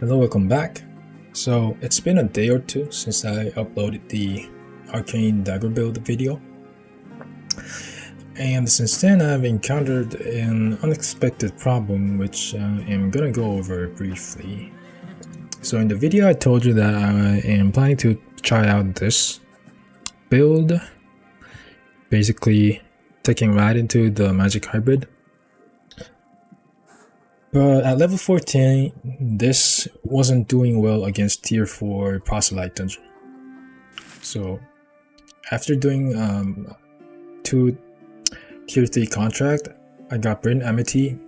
Hello, welcome back. So it's been a day or two since I uploaded the Arcane Dagger build video, and since then I've encountered an unexpected problem which I'm gonna go over briefly. So in the video I told you that I am planning to try out this build, basically taking right into the magic hybrid. But at level 14, this wasn't doing well against tier 4 proselyte dungeon. So after doing 2 tier 3 contract, I got Bryn Amity,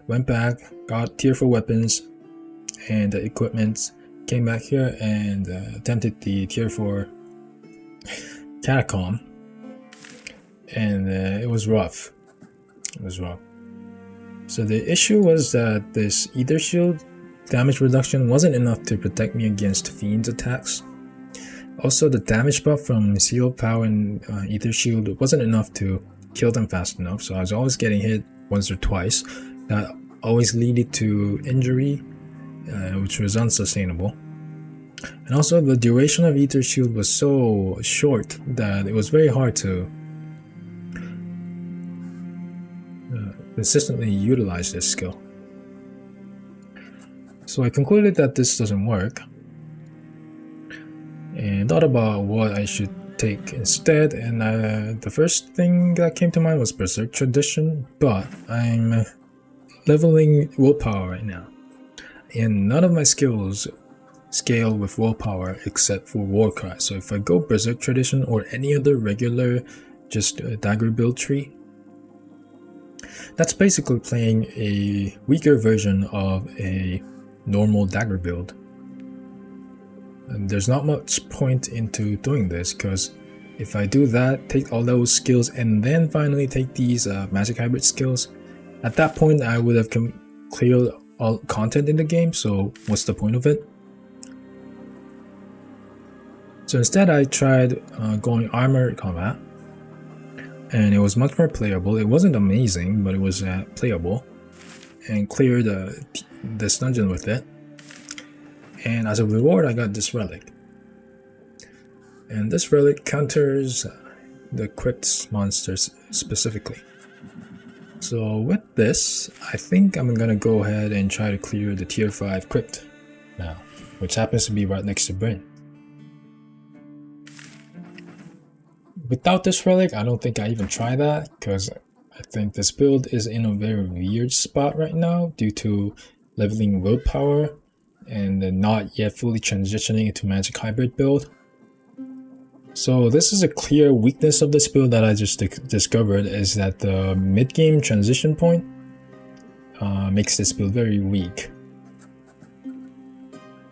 went back, got tier 4 weapons and equipment, came back here and attempted the tier 4 catacomb, and it was rough. So the issue was that this Ether Shield damage reduction wasn't enough to protect me against Fiend's attacks. Also, the damage buff from Seal Power and Ether Shield wasn't enough to kill them fast enough, so I was always getting hit once or twice. That always led to injury, which was unsustainable. And also, the duration of Ether Shield was so short that it was very hard to consistently utilize this skill. So I concluded that this doesn't work and thought about what I should take instead, and the first thing that came to mind was Berserk Tradition, but I'm leveling willpower right now and none of my skills scale with willpower except for Warcry. So if I go Berserk Tradition or any other regular just dagger build tree, that's basically playing a weaker version of a normal dagger build. And there's not much point into doing this, because if I do that, take all those skills and then finally take these magic hybrid skills, at that point I would have cleared all content in the game, so what's the point of it? So instead I tried going armored combat, and it was much more playable. It wasn't amazing, but it was playable, and cleared this dungeon with it. And as a reward, I got this relic. And this relic counters the crypt monsters specifically. So with this, I think I'm gonna go ahead and try to clear the tier 5 crypt now, which happens to be right next to Bryn. Without this relic, I don't think I even try that, because I think this build is in a very weird spot right now due to leveling willpower and not yet fully transitioning into magic hybrid build. So this is a clear weakness of this build that I just discovered, is that the mid-game transition point makes this build very weak.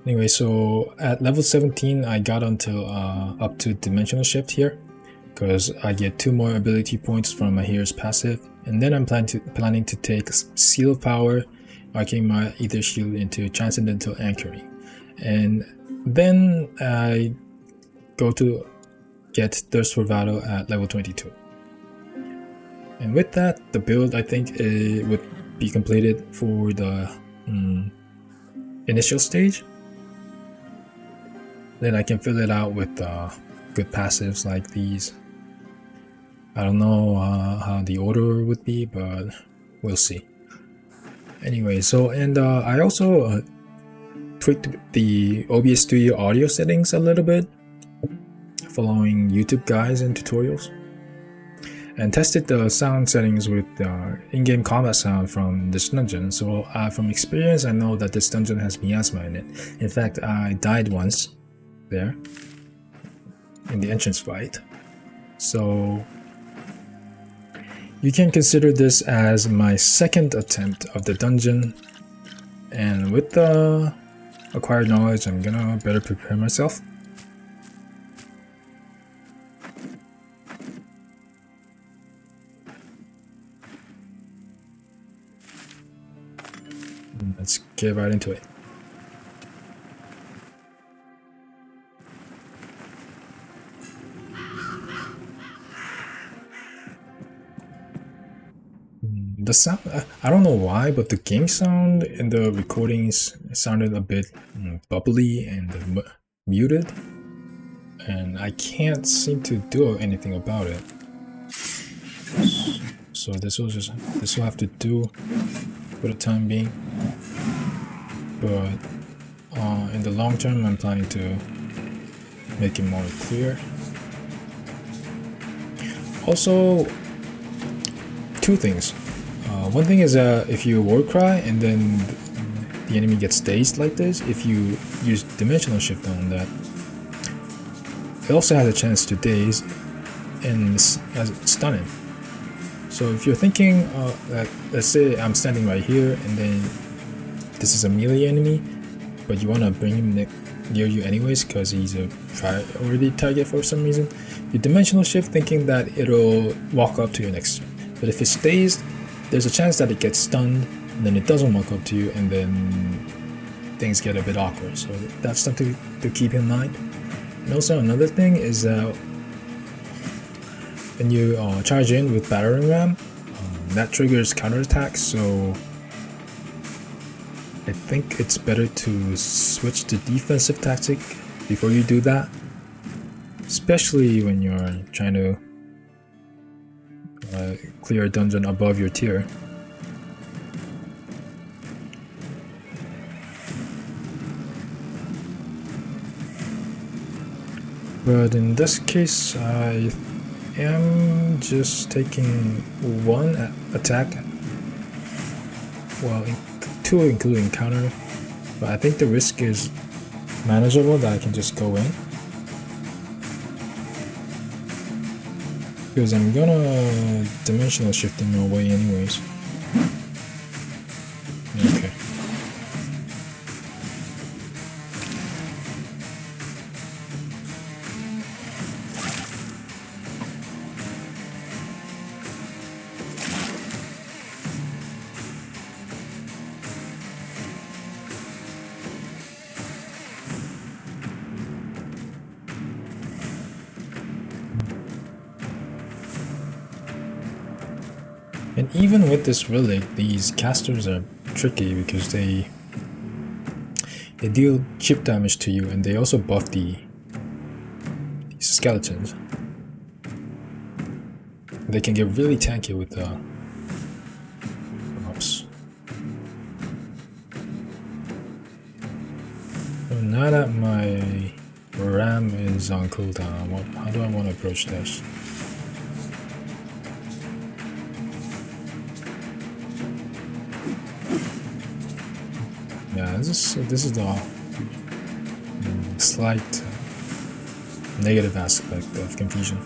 Anyway, so at level 17 I got until up to Dimensional Shift here, because I get 2 more ability points from my hero's passive, and then I'm planning to take Seal Power, Arcane my Ether Shield into Transcendental Anchoring, and then I go to get Thirst for Battle at level 22. And with that, the build I think it would be completed for the initial stage. Then I can fill it out with good passives like these. I don't know how the order would be, but we'll see. Anyway, so and I also tweaked the OBS Studio audio settings a little bit, following YouTube guides and tutorials, and tested the sound settings with in-game combat sound from this dungeon. So from experience, I know that this dungeon has miasma in it. In fact, I died once there in the entrance fight. So you can consider this as my second attempt of the dungeon, and with the acquired knowledge, I'm gonna better prepare myself. Let's get right into it. the sound, I don't know why, but the game sound in the recordings sounded a bit bubbly and muted, and I can't seem to do anything about it. So this will have to do for the time being. But in the long term, I'm planning to make it more clear. Also, two things. One thing is if you war cry and then the enemy gets dazed like this, if you use dimensional shift on that, it also has a chance to daze and stun him. So if you're thinking that, let's say I'm standing right here and then this is a melee enemy, but you want to bring him near you anyways because he's a priority target for some reason, you dimensional shift thinking that it'll walk up to you next turn. But if it stays, there's a chance that it gets stunned and then it doesn't walk up to you and then things get a bit awkward. So that's something to keep in mind. And also another thing is that when you charge in with battering ram, that triggers counterattack, so I think it's better to switch to defensive tactic before you do that, especially when you're trying to clear a dungeon above your tier. But in this case, I am just taking one attack, well, two including counter, but I think the risk is manageable that I can just go in, because I'm gonna dimensional shift him away anyways. Okay. And even with this relic, these casters are tricky because they deal chip damage to you, and they also buff these skeletons. They can get really tanky with the props. So now that my RAM is on cooldown, how do I want to approach this? Yeah, this is the slight negative aspect of confusion.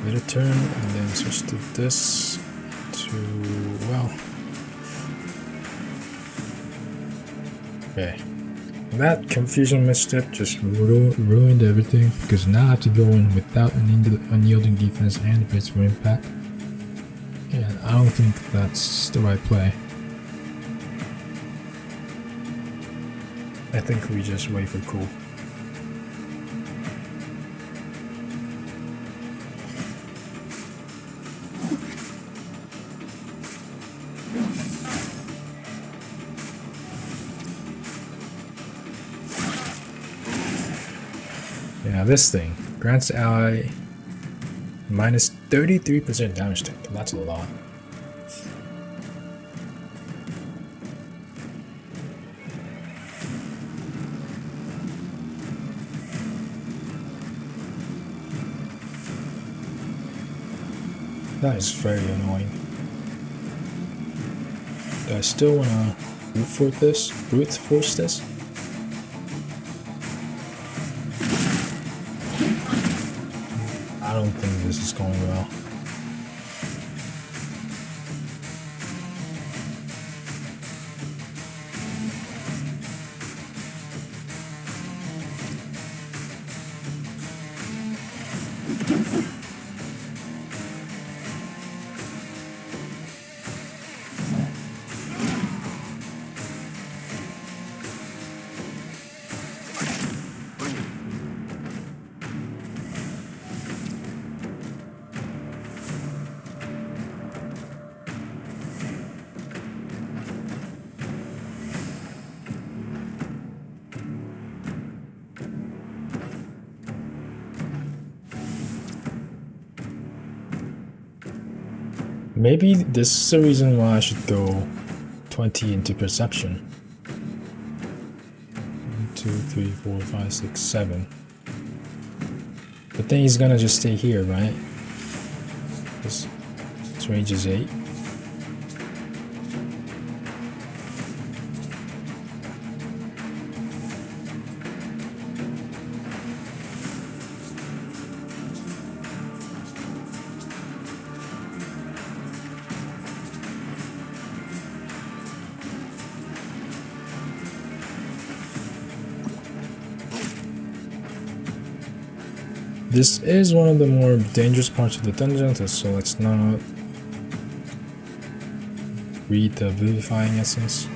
Wait a turn and then switch to this to, well, okay. That confusion misstep just ruined everything, because now I have to go in without an unyielding defense and bits for impact. And I don't think that's the right play. I think we just wait for cool. Yeah, this thing grants ally minus 33% damage tank. That's a lot. That is very annoying. Do I still want to brute force this? I don't think this is going well. Maybe this is the reason why I should go 20 into perception. 1, 2, 3, 4, 5, 6, 7. But then he's gonna just stay here, right? This range is 8. This is one of the more dangerous parts of the dungeon, so let's not read the vivifying essence.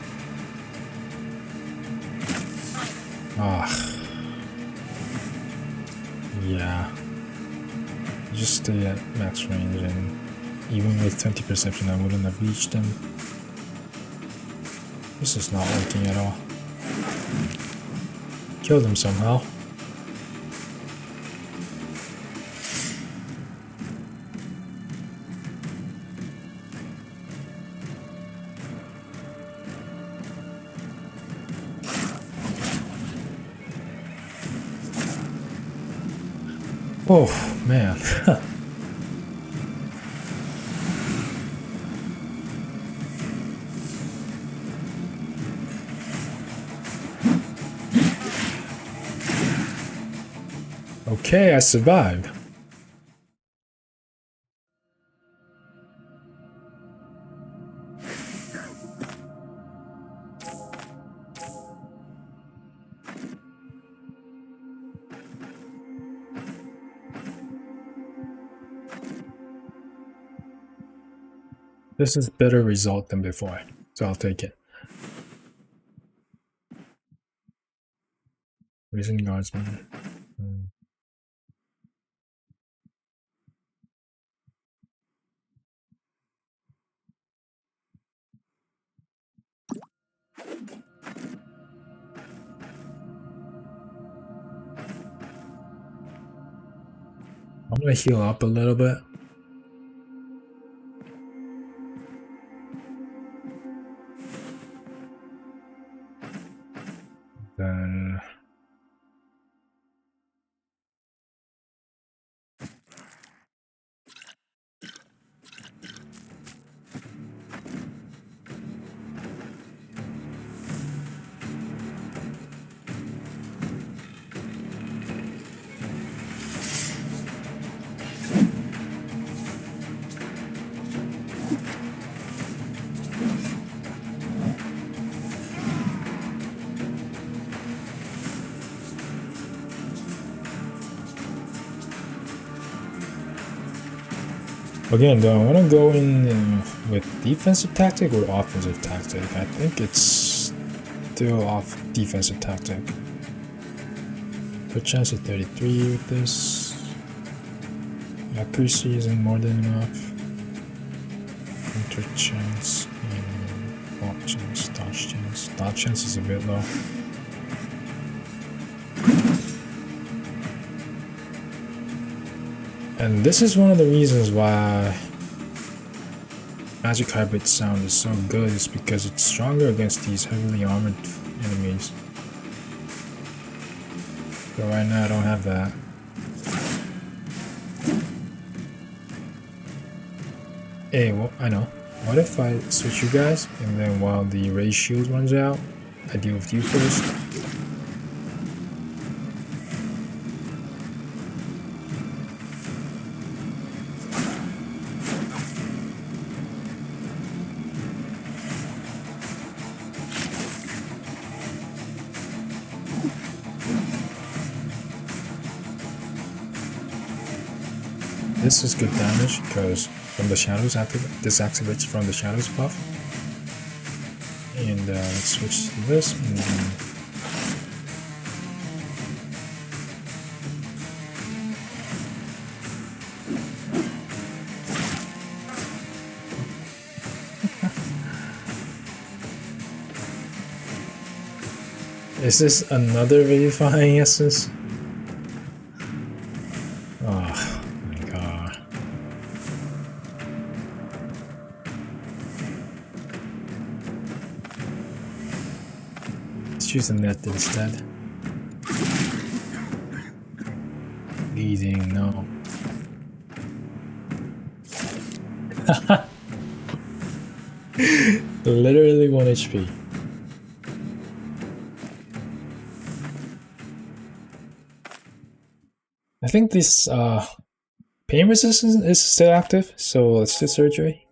Yeah. Just stay at max range, and even with 20 perception I wouldn't have reached them. This is not working at all. Kill them somehow. Oh man. Okay, I survived. This is better result than before, so I'll take it. Risen Guardsman. I'm gonna heal up a little bit. Then again, do I want to go in with defensive tactic or offensive tactic? I think it's still off defensive tactic. Per chance of 33 with this. Accuracy isn't more than enough. Counter chance and walk chance, dodge chance. Dodge chance is a bit low. And this is one of the reasons why Magic Hybrid sound is so good, is because it's stronger against these heavily armored enemies. But right now I don't have that. Hey, well, I know. What if I switch you guys, and then while the Ray Shield runs out, I deal with you first? This is good damage because from the shadows this activates from the shadows buff. And let's switch to this. And then is this another vivifying essence? Oh my god. Let's use a net instead. Leading, no. Literally 1 HP. I think this pain resistance is still active, so let's do surgery.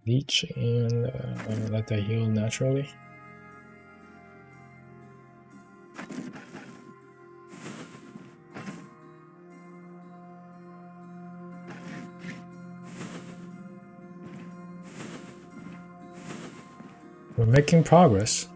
Leech and let that heal naturally. We're making progress.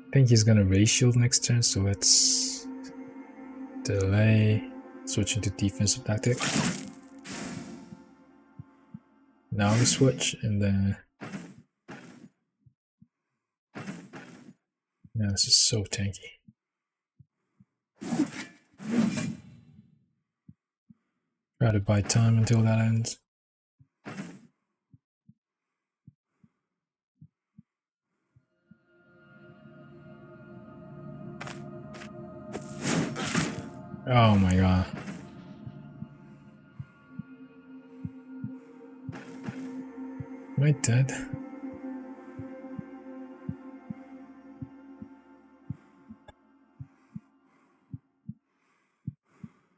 I think he's gonna raise shield next turn, so let's delay, switch into defensive tactic. Now we switch, and then yeah, this is so tanky. Try to buy time until that ends. Oh my god. Am I dead?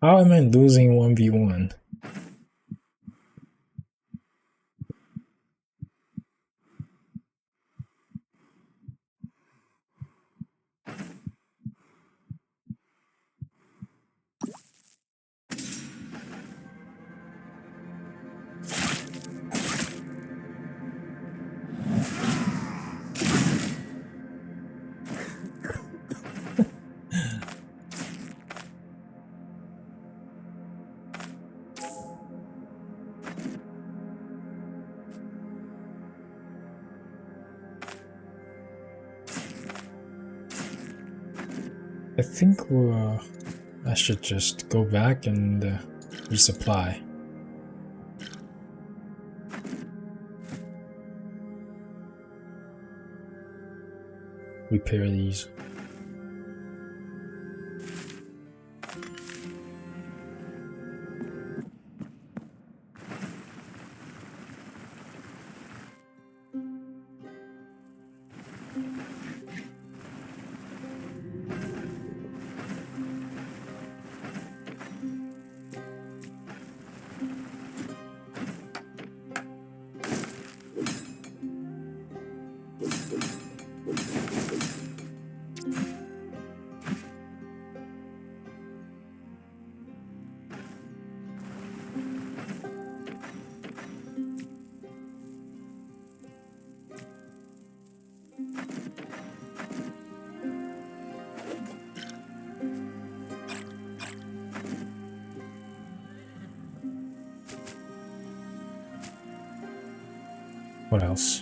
How am I losing 1v1? I think I should just go back and resupply. Repair these. What else?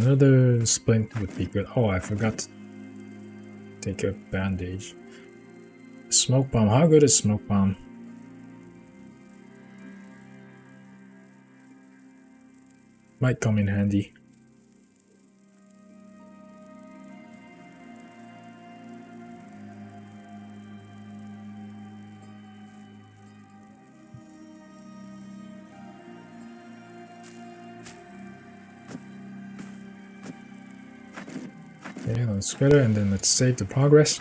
Another splint would be good. Oh, I forgot to take a bandage. Smoke bomb. How good is smoke bomb? Might come in handy. Okay, that's better, and then let's save the progress.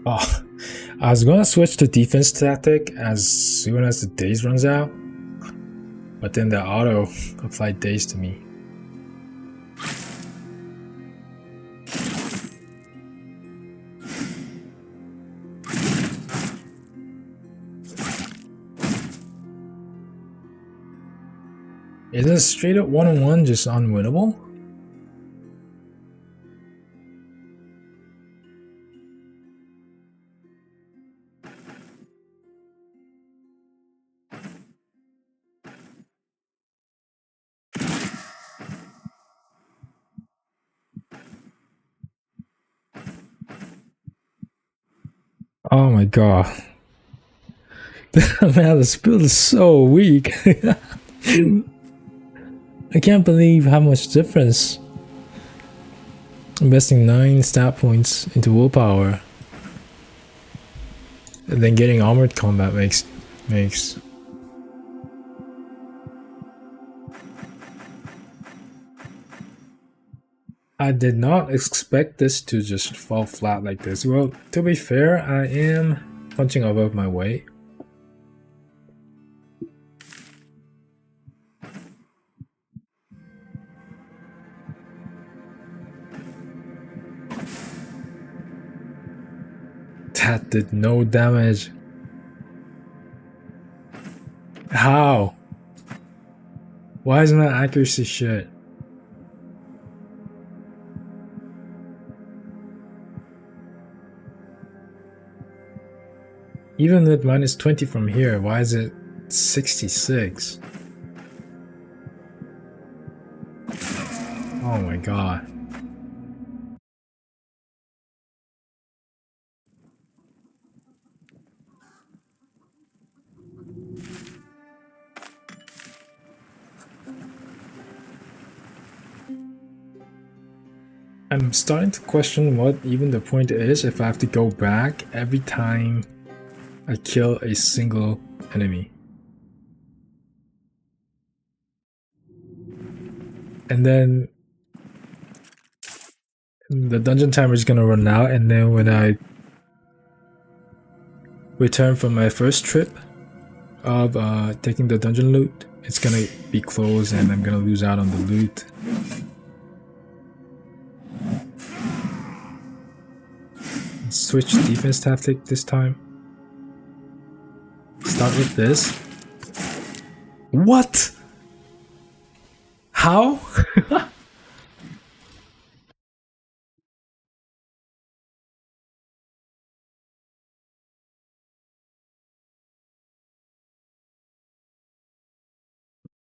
Oh, I was gonna switch to defense tactic as soon as the daze runs out, but then the auto applied daze to me. Is it straight up 1-on-1 just unwinnable? Oh my god. Man, this build is so weak. I can't believe how much difference investing 9 stat points into willpower and then getting armored combat makes. I did not expect this to just fall flat like this. Well, to be fair, I am punching above my weight. That did no damage. How? Why is my accuracy shit? Even with minus 20 from here, why is it 66? Oh my god. I'm starting to question what even the point is if I have to go back every time I kill a single enemy. And then the dungeon timer is gonna run out, and then when I return from my first trip of taking the dungeon loot, it's gonna be closed and I'm gonna lose out on the loot. Switch defense tactic this time. Start with this. What? How?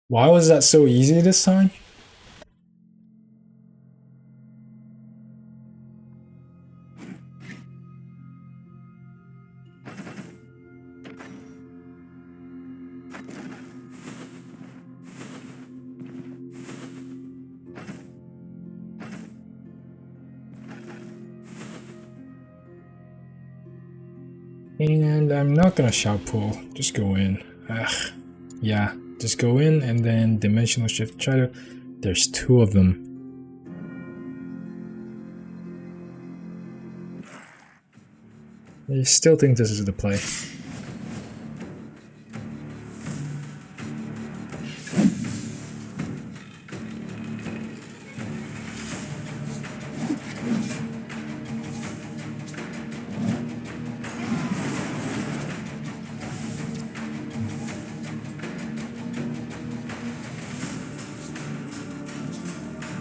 Why was that so easy this time? And I'm not gonna shout pull, just go in. Yeah, just go in and then dimensional shift. Try to. There's 2 of them. I still think this is the play.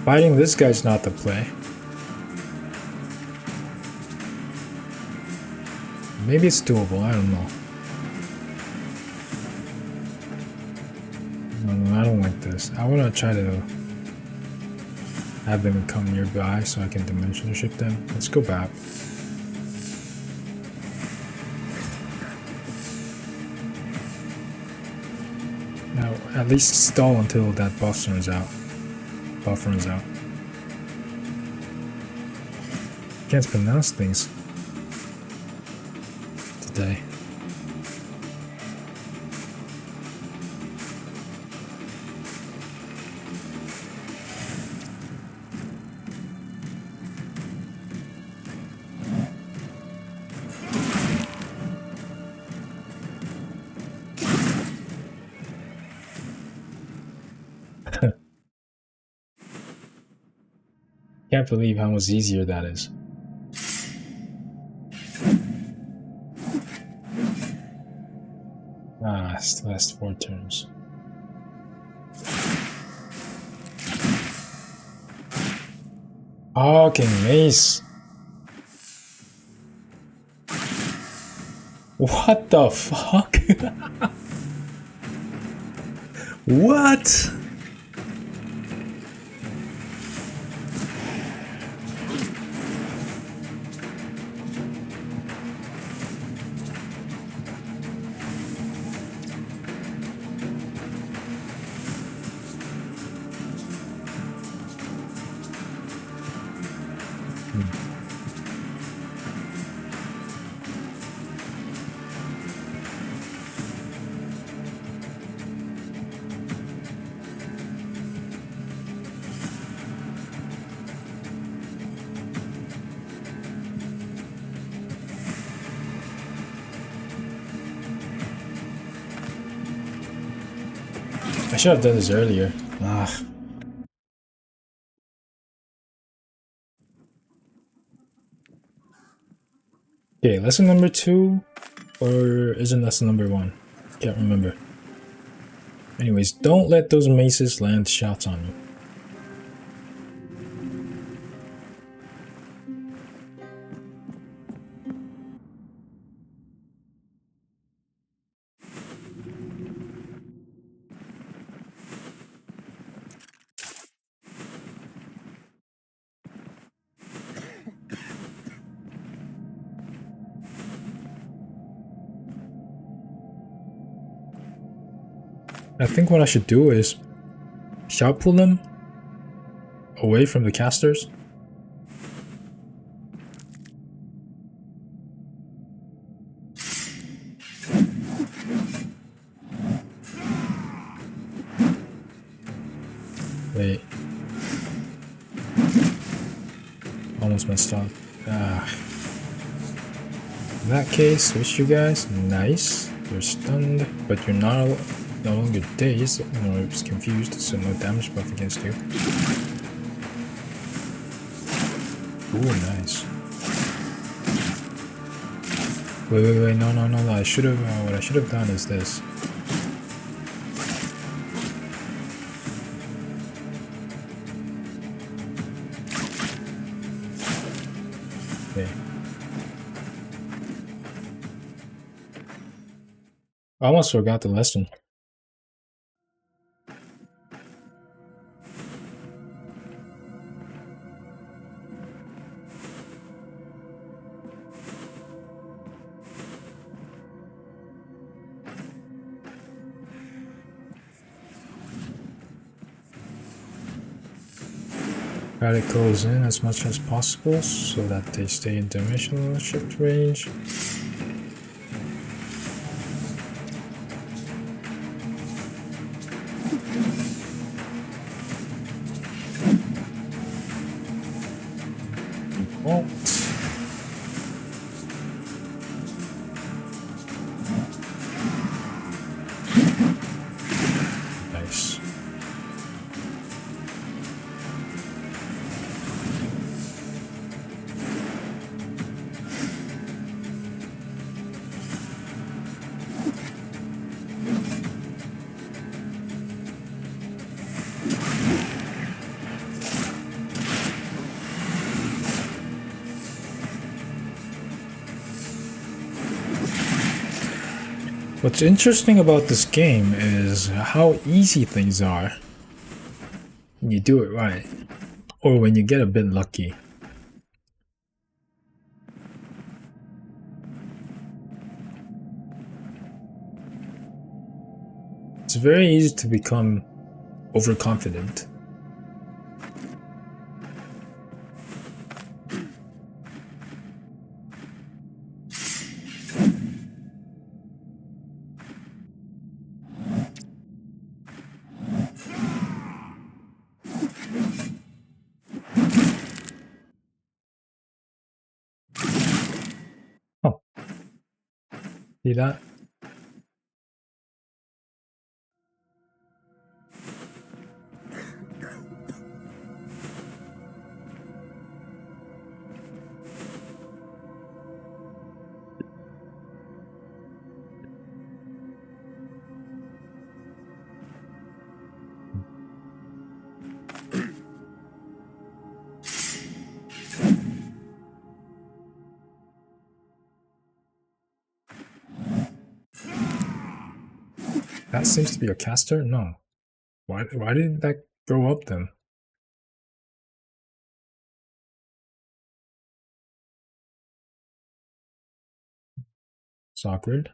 Fighting this guy's not the play. Maybe it's doable, I don't know. No, I don't like this. I want to try to have them come nearby so I can dimension shift them. Let's go back. Now, at least stall until that buff runs out. Can't pronounce things today. Can't believe how much easier that is. Ah, it's the last 4 turns. Okay, mace. What the fuck? What? I should have done this earlier. Ah. Okay, lesson number 2, or isn't lesson number 1? Can't remember. Anyways, don't let those maces land shots on you. I think what I should do is shout pull them away from the casters. Wait. Almost messed up. Ah. In that case, switch you guys. Nice. You're stunned, but you're no longer dazed, or it's confused, so no damage buff against you. Ooh, nice. Wait, no, I should have, what I should have done is this. Okay. I almost forgot the lesson. Try to close in as much as possible so that they stay in dimensional shift range. Nice. What's interesting about this game is how easy things are when you do it right, or when you get a bit lucky. It's very easy to become overconfident. Oh, see that? That seems to be a caster? No. Why did that go up then? It's awkward.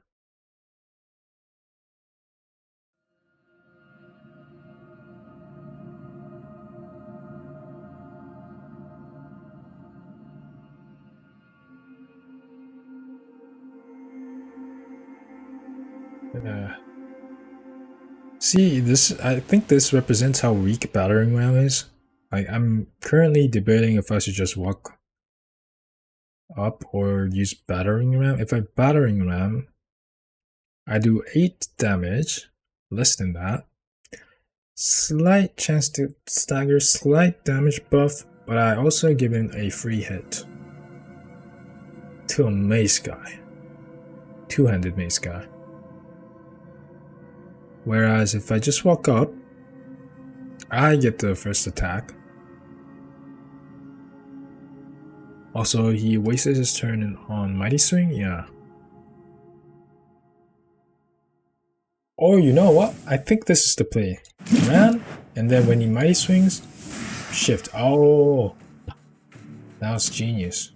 See, I think this represents how weak battering ram is. I'm currently debating if I should just walk up or use battering ram. If I battering ram, I do 8 damage, less than that. Slight chance to stagger, slight damage buff, but I also give him a free hit to a mace guy. Two-handed mace guy. Whereas if I just walk up, I get the first attack. Also, he wastes his turn on Mighty Swing? Yeah. Oh, you know what? I think this is the play. Ram, and then when he Mighty Swings, shift. Oh, that was genius.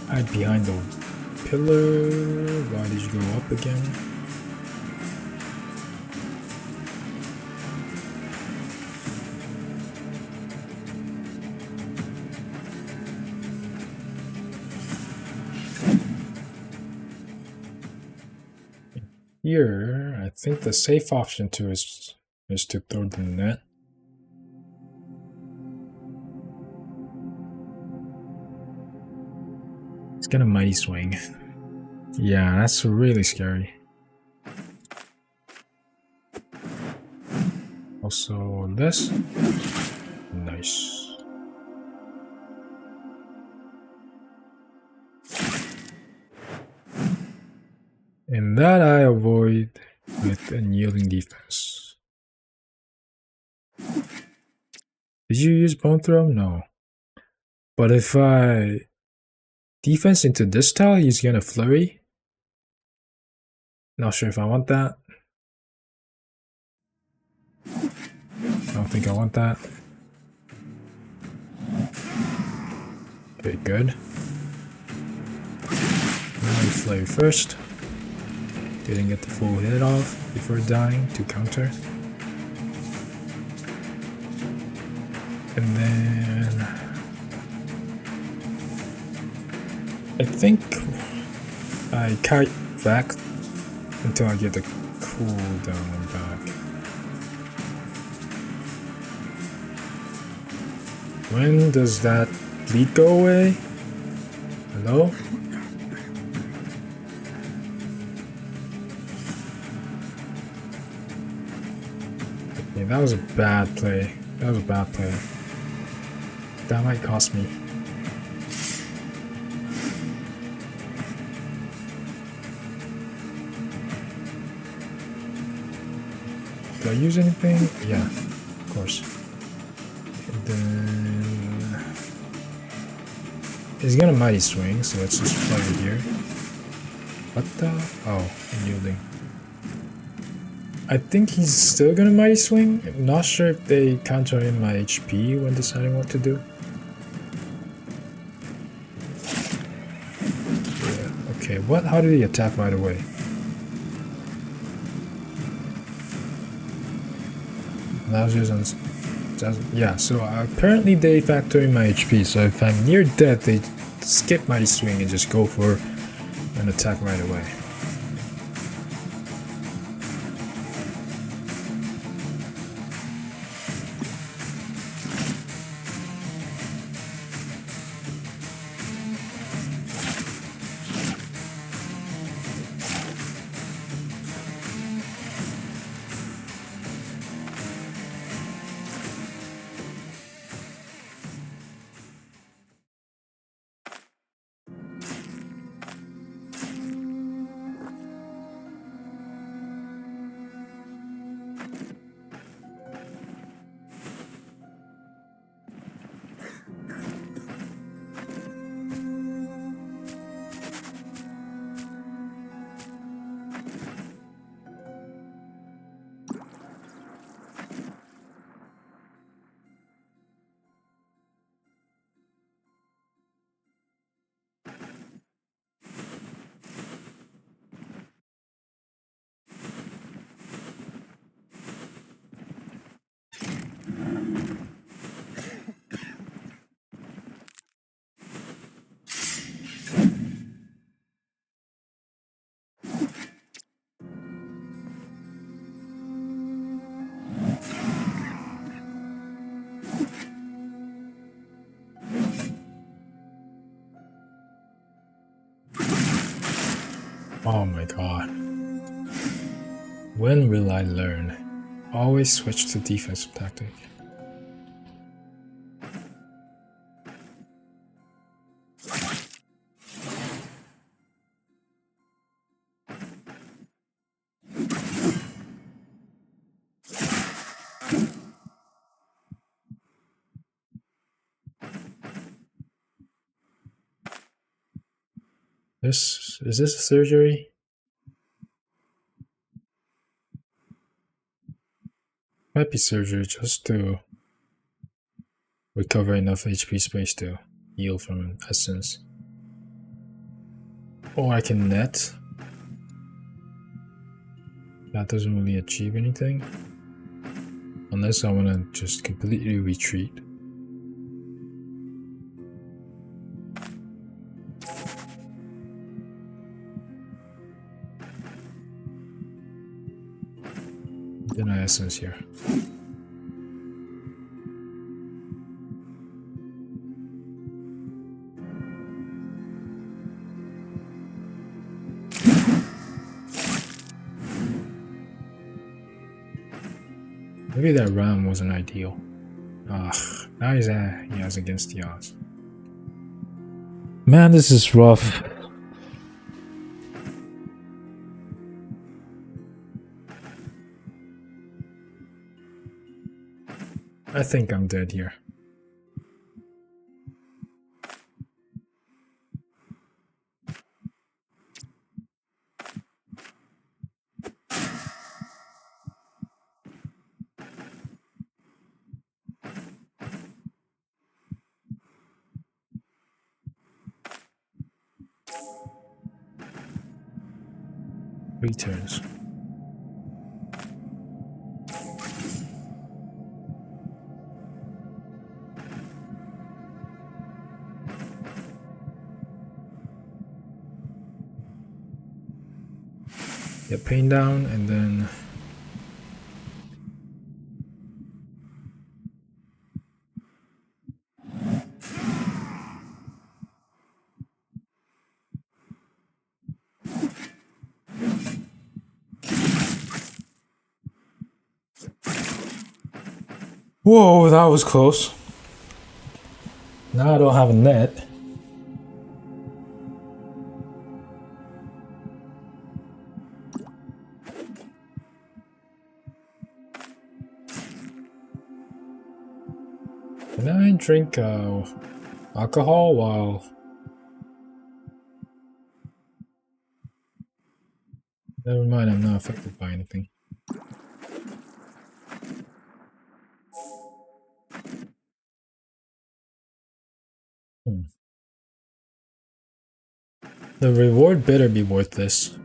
Hide behind the pillar. Why did you go up again? Here, I think the safe option too is to throw the net. It's gonna Mighty Swing. Yeah, that's really scary. Also this. Nice. And that I avoid with unyielding defense. Did you use Bone Throw? No. But if I defense into this tile, he's gonna flurry. Not sure if I want that. I don't think I want that. Okay, good. Now we flurry first. Didn't get the full hit off before dying to counter. And then I think I kite back until I get the cooldown back. When does that bleed go away? Hello? Okay, that was a bad play. That was a bad play. That might cost me. Do I use anything? Yeah, of course. And then he's gonna mighty swing, so let's just play it here. What the? Oh, I'm yielding. I think he's still gonna mighty swing. I'm not sure if they counter in my HP when deciding what to do. Yeah, okay, what? How did he attack right away? Yeah, so apparently they factor in my HP, so if I'm near death, they skip mighty swing and just go for an attack right away. Oh my god. When will I learn? Always switch to defensive tactic. Is this a surgery? Might be surgery just to recover enough HP space to heal from an essence. Or I can net. That doesn't really achieve anything. Unless I want to just completely retreat. Then I essence here. Maybe that round wasn't ideal. Now he's against the odds. Man, this is rough. I think I'm dead here. Returns. Get pain down and then whoa, that was close. Now I don't have a net. Can I drink alcohol while... Never mind, I'm not affected by anything. The reward better be worth this.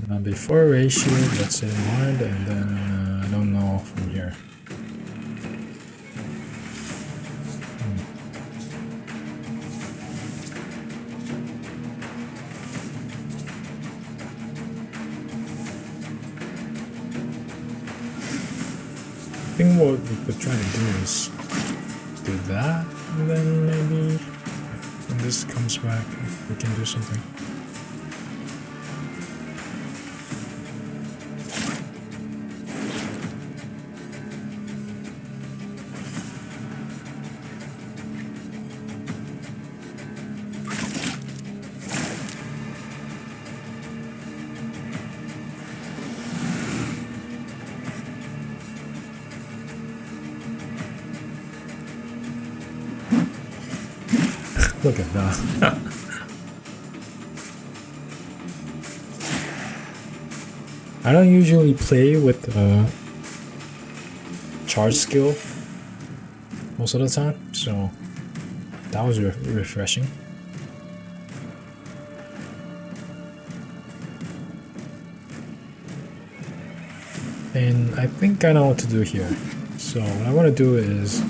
Now before ratio, that's in mind, and then I don't know from here. I think what we could try to do is do that, and then maybe when this comes back, we can do something. Look at that. I don't usually play with charge skill most of the time, so that was refreshing. And I think I know what to do here. So what I want to do is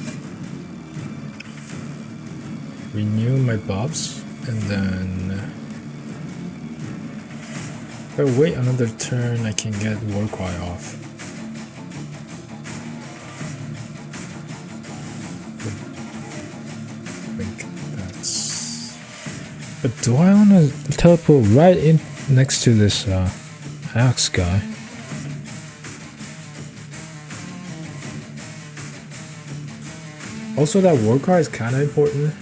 renew my buffs, and then if I wait another turn, I can get Warcry off. I think that's... But do I want to teleport right in next to this axe guy? Also, that Warcry is kind of important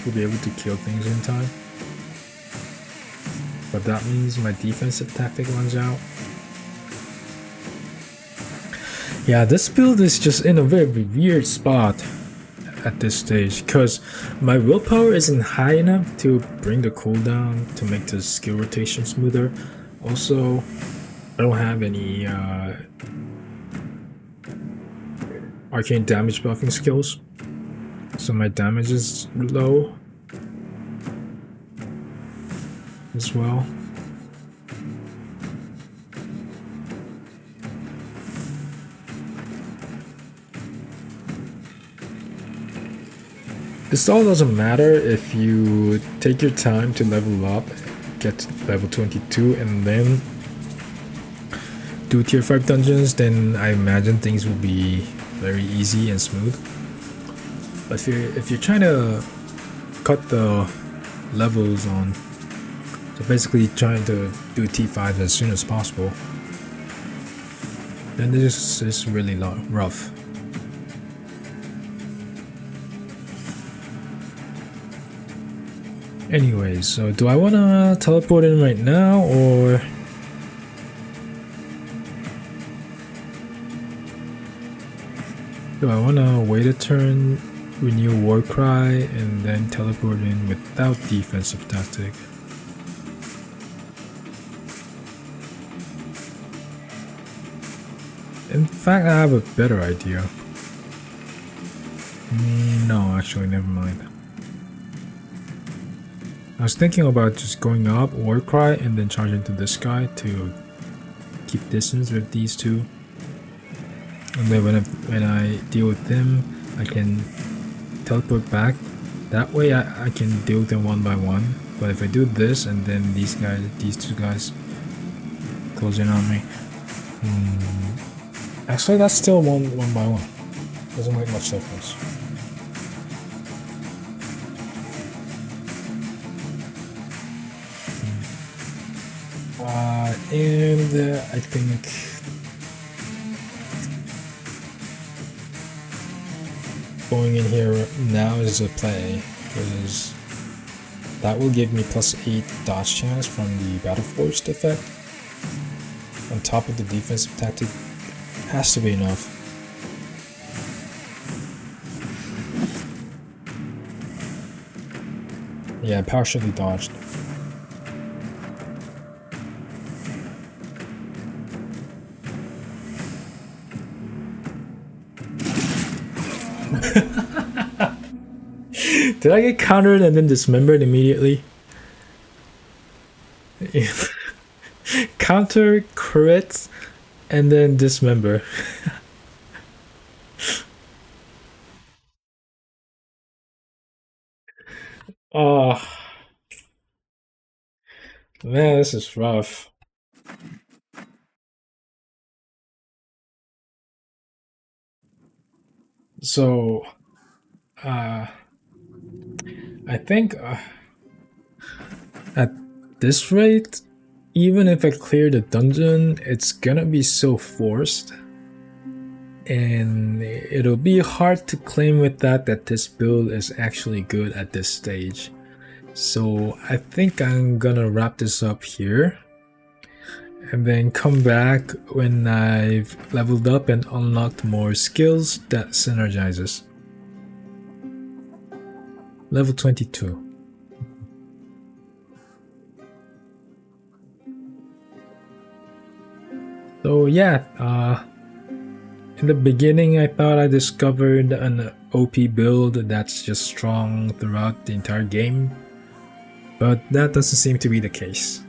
to be able to kill things in time. But that means my defensive tactic runs out. Yeah, this build is just in a very weird spot at this stage, because my willpower isn't high enough to bring the cooldown to make the skill rotation smoother. Also, I don't have any arcane damage buffing skills, so my damage is low as well. This all doesn't matter if you take your time to level up, get to level 22, and then do tier 5 dungeons. Then I imagine things will be very easy and smooth. But if you're trying to cut the levels on, so basically trying to do T5 as soon as possible, then this is really rough. Anyways, so do I want to teleport in right now, or do I want to wait a turn, renew Warcry, and then teleport in without defensive tactic? In fact, I have a better idea. No, actually, never mind. I was thinking about just going up, Warcry, and then charging to this guy to keep distance with these two. And then when I deal with them, I can teleport back. That way I can deal with them one by one. But if I do this and then these two guys close in on me. Actually, that's still one by one. Doesn't make much difference. And I think going in here now is a play, because that will give me +8 dodge chance from the Battleforged effect. On top of the defensive tactic, has to be enough. Yeah, partially dodged. Did I get countered and then dismembered immediately? Counter, crit, and then dismember. Oh, man, this is rough. So, I think at this rate, even if I clear the dungeon, it's gonna be so forced. And it'll be hard to claim with that this build is actually good at this stage. So I think I'm gonna wrap this up here. And then come back when I've leveled up and unlocked more skills that synergizes. Level 22. So yeah, in the beginning I thought I discovered an OP build that's just strong throughout the entire game, but that doesn't seem to be the case.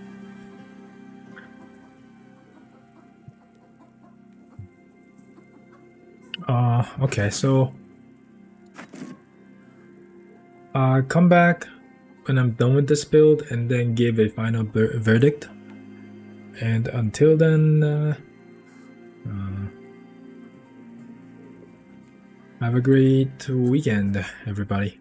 Okay, so come back when I'm done with this build and then give a final verdict. And until then, have a great weekend, everybody.